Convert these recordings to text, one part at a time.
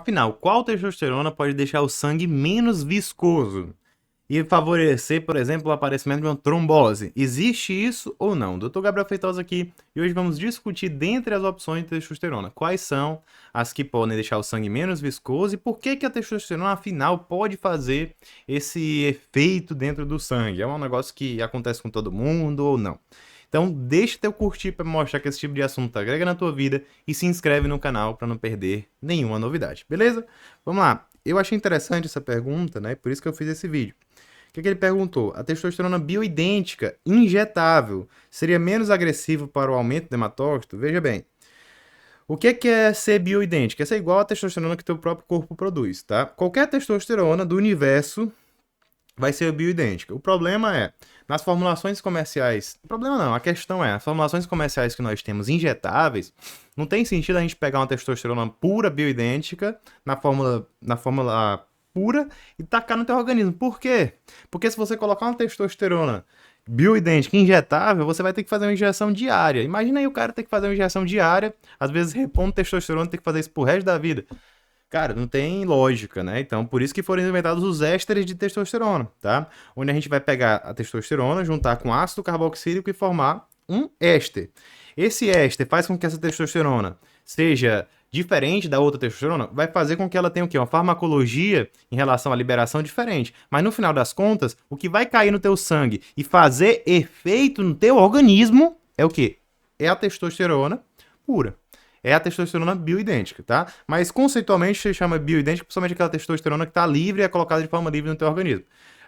Afinal, qual testosterona pode deixar o sangue menos viscoso e favorecer, por exemplo, o aparecimento de uma trombose? Existe isso ou não? Dr. Gabriel Feitosa aqui e hoje vamos discutir dentre as opções de testosterona. Quais são as que podem deixar o sangue menos viscoso e por que que a testosterona, afinal, pode fazer esse efeito dentro do sangue? É um negócio que acontece com todo mundo ou não? Então, deixa teu curtir para mostrar que esse tipo de assunto agrega na tua vida e se inscreve no canal para não perder nenhuma novidade, beleza? Vamos lá. Eu achei interessante essa pergunta, né? Por isso que eu fiz esse vídeo. O que ele perguntou? A testosterona bioidêntica injetável seria menos agressivo para o aumento do hematócrito? Veja bem. O que é ser bioidêntica? É ser igual à testosterona que teu próprio corpo produz, tá? Qualquer testosterona do universo vai ser bioidêntica. O problema é, nas formulações comerciais... O problema não, a questão é, as formulações comerciais que nós temos injetáveis, não tem sentido a gente pegar uma testosterona pura bioidêntica na fórmula pura e tacar no teu organismo. Por quê? Porque se você colocar uma testosterona bioidêntica injetável, você vai ter que fazer uma injeção diária. Imagina aí o cara ter que fazer uma injeção diária, às vezes repondo testosterona, ter que fazer isso pro resto da vida. Cara, não tem lógica, né? Então, por isso que foram inventados os ésteres de testosterona, tá? Onde a gente vai pegar a testosterona, juntar com ácido carboxílico e formar um éster. Esse éster faz com que essa testosterona seja diferente da outra testosterona, vai fazer com que ela tenha o quê? Uma farmacologia em relação à liberação diferente. Mas no final das contas, o que vai cair no teu sangue e fazer efeito no teu organismo é o quê? É a testosterona pura. É a testosterona bioidêntica, tá? Mas conceitualmente se chama bioidêntica, principalmente aquela testosterona que está livre e é colocada de forma livre no teu organismo.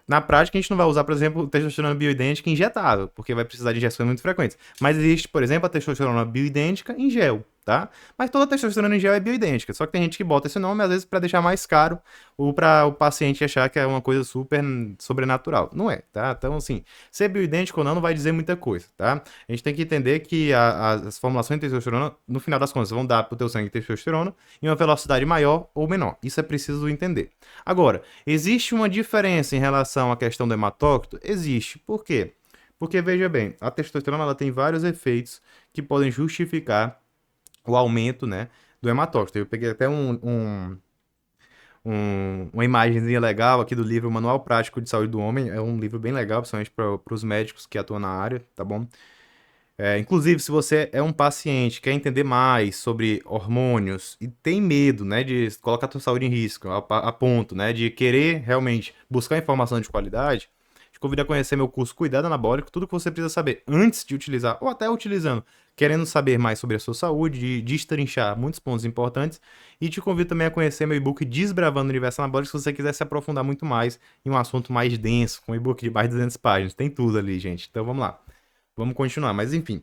Na prática, a gente não vai usar, por exemplo, testosterona bioidêntica injetável, porque vai precisar de injeções muito frequentes. Mas existe, por exemplo, a testosterona bioidêntica em gel, tá? Mas toda testosterona em gel é bioidêntica, só que tem gente que bota esse nome, às vezes, para deixar mais caro ou para o paciente achar que é uma coisa super sobrenatural. Não é, tá? Então, assim, ser bioidêntico ou não vai dizer muita coisa, tá? A gente tem que entender que as formulações de testosterona, no final das contas, vão dar pro teu sangue testosterona em uma velocidade maior ou menor. Isso é preciso entender. Agora, existe uma diferença em relação à questão do hematócrito? Existe. Por quê? Porque, veja bem, a testosterona ela tem vários efeitos que podem justificar o aumento, né, do hematócrito. Eu peguei até uma imagenzinha legal aqui do livro Manual Prático de Saúde do Homem. É um livro bem legal, principalmente para os médicos que atuam na área, tá bom? Inclusive, se você é um paciente, quer entender mais sobre hormônios e tem medo, né, de colocar a sua saúde em risco, a ponto, né, de querer realmente buscar informação de qualidade, te convido a conhecer meu curso Cuidado Anabólico, tudo que você precisa saber antes de utilizar ou até utilizando, querendo saber mais sobre a sua saúde, de destrinchar muitos pontos importantes, e te convido também a conhecer meu e-book Desbravando o Universo Anabólico, se você quiser se aprofundar muito mais em um assunto mais denso, com um e-book de mais de 200 páginas, tem tudo ali, gente. Então vamos lá. Vamos continuar, mas enfim.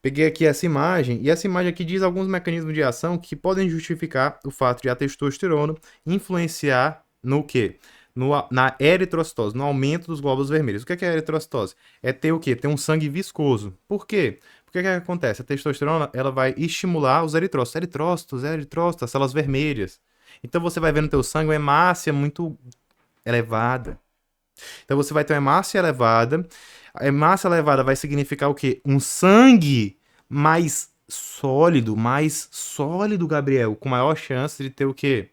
Peguei aqui essa imagem, e essa imagem aqui diz alguns mecanismos de ação que podem justificar o fato de a testosterona influenciar no quê? Na eritrocitose, no aumento dos glóbulos vermelhos. O que é a eritrocitose? É ter o quê? Ter um sangue viscoso. Por quê? Porque o que acontece? A testosterona ela vai estimular os eritrócitos, as células vermelhas. Então você vai ver no teu sangue uma hemácia muito elevada. Então você vai ter uma hemácia elevada. A hemácia elevada vai significar o quê? Um sangue mais sólido, Gabriel, com maior chance de ter o quê?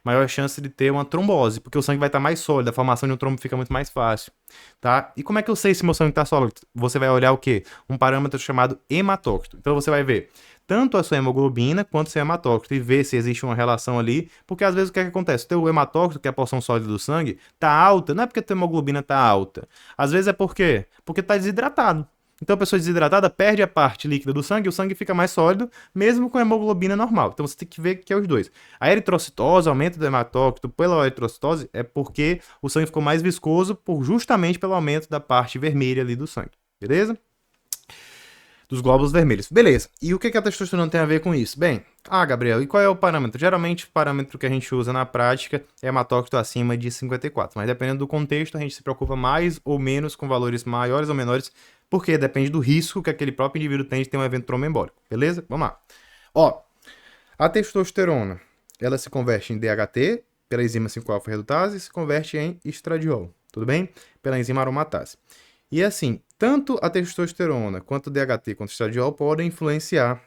Maior chance de ter uma trombose, porque o sangue vai estar mais sólido, a formação de um trombo fica muito mais fácil, tá? E como é que eu sei se meu sangue está sólido? Você vai olhar o quê? Um parâmetro chamado hematócrito. Então você vai ver tanto a sua hemoglobina quanto o seu hematócrito e ver se existe uma relação ali, porque às vezes o que acontece? O teu hematócrito, que é a porção sólida do sangue, tá alta, não é porque a tua hemoglobina tá alta. Às vezes é por quê? Porque tá desidratado. Então a pessoa desidratada perde a parte líquida do sangue e o sangue fica mais sólido, mesmo com a hemoglobina normal. Então você tem que ver que é os dois. A eritrocitose, aumento do hematócrito pela eritrocitose, é porque o sangue ficou mais viscoso justamente pelo aumento da parte vermelha ali do sangue. Beleza? Dos glóbulos vermelhos. Beleza. E o que a testosterona tem a ver com isso? Bem, Gabriel, e qual é o parâmetro? Geralmente o parâmetro que a gente usa na prática é hematócrito acima de 54, mas dependendo do contexto a gente se preocupa mais ou menos com valores maiores ou menores, porque depende do risco que aquele próprio indivíduo tem de ter um evento tromboembólico. Beleza? Vamos lá. A testosterona, ela se converte em DHT pela enzima 5-alfa-redutase e se converte em estradiol, tudo bem? Pela enzima aromatase. E assim, tanto a testosterona quanto o DHT quanto o estradiol podem influenciar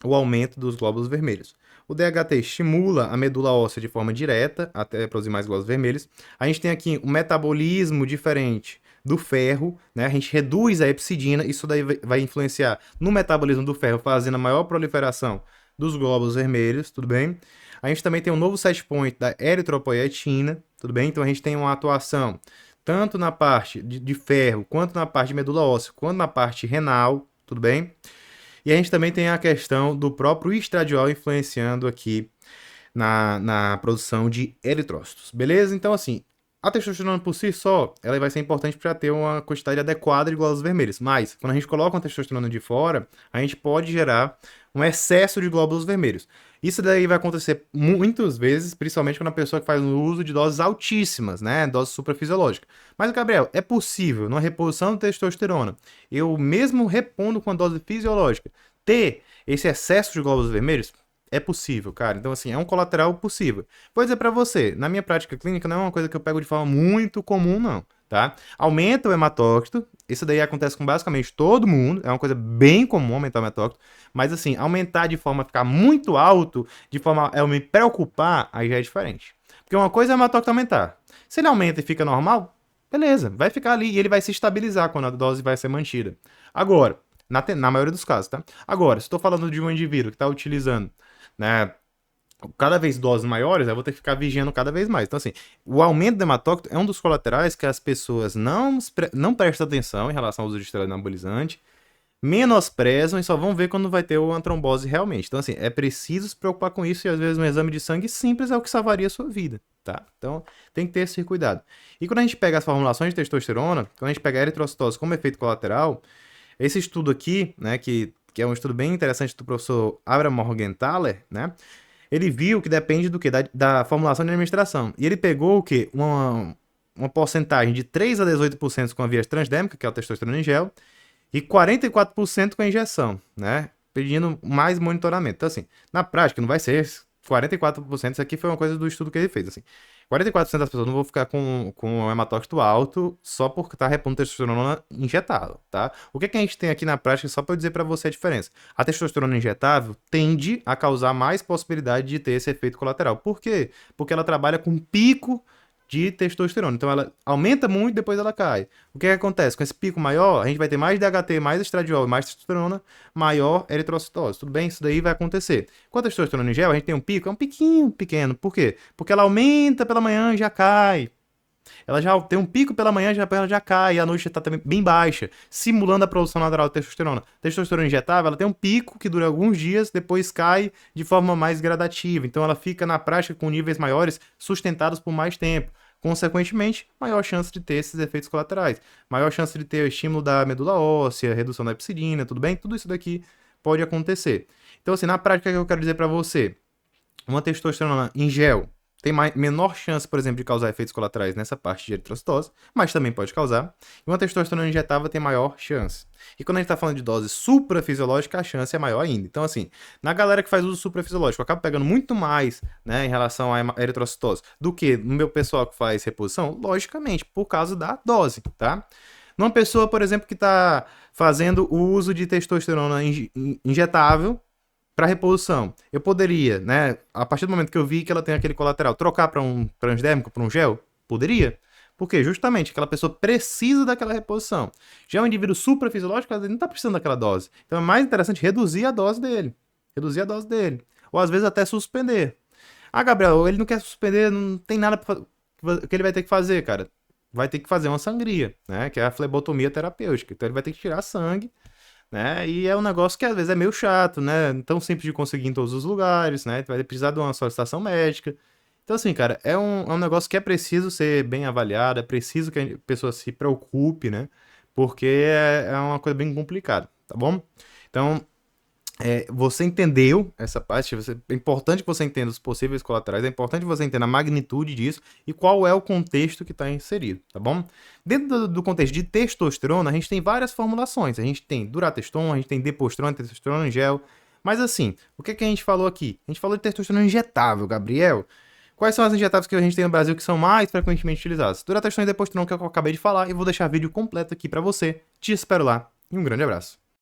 o aumento dos glóbulos vermelhos. O DHT estimula a medula óssea de forma direta, até produzir mais glóbulos vermelhos. A gente tem aqui um metabolismo diferente do ferro, né? A gente reduz a epsidina, isso daí vai influenciar no metabolismo do ferro, fazendo a maior proliferação dos glóbulos vermelhos, tudo bem? A gente também tem um novo set point da eritropoietina, tudo bem? Então a gente tem uma atuação tanto na parte de ferro, quanto na parte de medula óssea, quanto na parte renal, tudo bem? E a gente também tem a questão do próprio estradiol influenciando aqui na produção de eritrócitos, beleza? Então, assim, a testosterona por si só, ela vai ser importante para ter uma quantidade adequada de glóbulos vermelhos, mas quando a gente coloca uma testosterona de fora, a gente pode gerar um excesso de glóbulos vermelhos. Isso daí vai acontecer muitas vezes, principalmente quando a pessoa que faz o uso de doses altíssimas, né, doses suprafisiológicas. Mas, Gabriel, é possível, numa reposição de testosterona, eu mesmo repondo com a dose fisiológica, ter esse excesso de glóbulos vermelhos? É possível, cara. Então, assim, é um colateral possível. Vou dizer pra você, na minha prática clínica não é uma coisa que eu pego de forma muito comum, não, tá? Aumenta o hematócrito, isso daí acontece com basicamente todo mundo, é uma coisa bem comum aumentar o hematócrito, mas, assim, aumentar de forma a ficar muito alto, de forma a eu me preocupar, aí já é diferente. Porque uma coisa é o hematócrito aumentar. Se ele aumenta e fica normal, beleza, vai ficar ali e ele vai se estabilizar quando a dose vai ser mantida. Agora, na maioria dos casos, tá? Agora, se estou falando de um indivíduo que está utilizando, né, cada vez doses maiores, eu vou ter que ficar vigiando cada vez mais. Então, assim, o aumento do hematócrito é um dos colaterais que as pessoas não prestam atenção em relação ao uso de esteroide anabolizante, menosprezam e só vão ver quando vai ter uma trombose realmente. Então, assim, é preciso se preocupar com isso e às vezes um exame de sangue simples é o que salvaria a sua vida, tá? Então, tem que ter esse cuidado. E quando a gente pega as formulações de testosterona, quando a gente pega a eritrocitose como efeito colateral, esse estudo aqui, né, que é um estudo bem interessante do professor Abraham Morgenthaler, né, ele viu que depende do que? Da formulação de administração. E ele pegou o quê? Uma porcentagem de 3 a 18% com a via transdérmica, que é o testosterona em gel, e 44% com a injeção, né? Pedindo mais monitoramento. Então, assim, na prática, não vai ser 44%. Isso aqui foi uma coisa do estudo que ele fez, assim. 44% das pessoas não vão ficar com um hematócrito alto só porque tá repondo testosterona injetável, tá? O que a gente tem aqui na prática, só para eu dizer para você a diferença. A testosterona injetável tende a causar mais possibilidade de ter esse efeito colateral. Por quê? Porque ela trabalha com pico de testosterona. Então ela aumenta muito e depois ela cai. O que acontece? Com esse pico maior, a gente vai ter mais DHT, mais estradiol, mais testosterona, maior eritrocitose. Tudo bem? Isso daí vai acontecer. Com a testosterona em gel, a gente tem um pico, é um piquinho pequeno. Por quê? Porque ela aumenta pela manhã e já cai. Ela já tem um pico pela manhã, ela já cai, e a noite está também bem baixa, simulando a produção natural de testosterona. Testosterona injetável, ela tem um pico que dura alguns dias, depois cai de forma mais gradativa. Então ela fica na prática com níveis maiores, sustentados por mais tempo. Consequentemente, maior chance de ter esses efeitos colaterais. Maior chance de ter o estímulo da medula óssea, redução da epsidina, tudo bem? Tudo isso daqui pode acontecer. Então, assim, na prática, o que eu quero dizer para você? Uma testosterona em gel tem menor chance, por exemplo, de causar efeitos colaterais nessa parte de eritrocitose, mas também pode causar. E uma testosterona injetável tem maior chance. E quando a gente está falando de dose suprafisiológica, a chance é maior ainda. Então, assim, na galera que faz uso suprafisiológico, eu acabo pegando muito mais, né, em relação à eritrocitose do que no meu pessoal que faz reposição, logicamente, por causa da dose, tá? Numa pessoa, por exemplo, que está fazendo o uso de testosterona injetável, para reposição, eu poderia, né, a partir do momento que eu vi que ela tem aquele colateral, trocar para um transdérmico, para um gel? Poderia. Porque justamente aquela pessoa precisa daquela reposição. Já o indivíduo suprafisiológico, ele não está precisando daquela dose. Então é mais interessante reduzir a dose dele. Reduzir a dose dele. Ou às vezes até suspender. Ah, Gabriel, ele não quer suspender, não tem nada que ele vai ter que fazer, cara. Vai ter que fazer uma sangria, né, que é a flebotomia terapêutica. Então ele vai ter que tirar sangue, né? E é um negócio que às vezes é meio chato, né? Não tão simples de conseguir em todos os lugares, né? Vai precisar de uma solicitação médica. Então, assim, cara, é um negócio que é preciso ser bem avaliado, é preciso que a pessoa se preocupe, né? Porque é uma coisa bem complicada, tá bom? Então, você entendeu essa parte, é importante que você entenda os possíveis colaterais, é importante que você entenda a magnitude disso e qual é o contexto que está inserido, tá bom? Dentro do contexto de testosterona, a gente tem várias formulações, a gente tem Durateston, a gente tem Depostrona, testosterona em gel, mas assim, o que a gente falou aqui? A gente falou de testosterona injetável, Gabriel. Quais são as injetáveis que a gente tem no Brasil que são mais frequentemente utilizadas? Durateston e Depostrona, que é o que eu acabei de falar, e vou deixar vídeo completo aqui para você. Te espero lá e um grande abraço.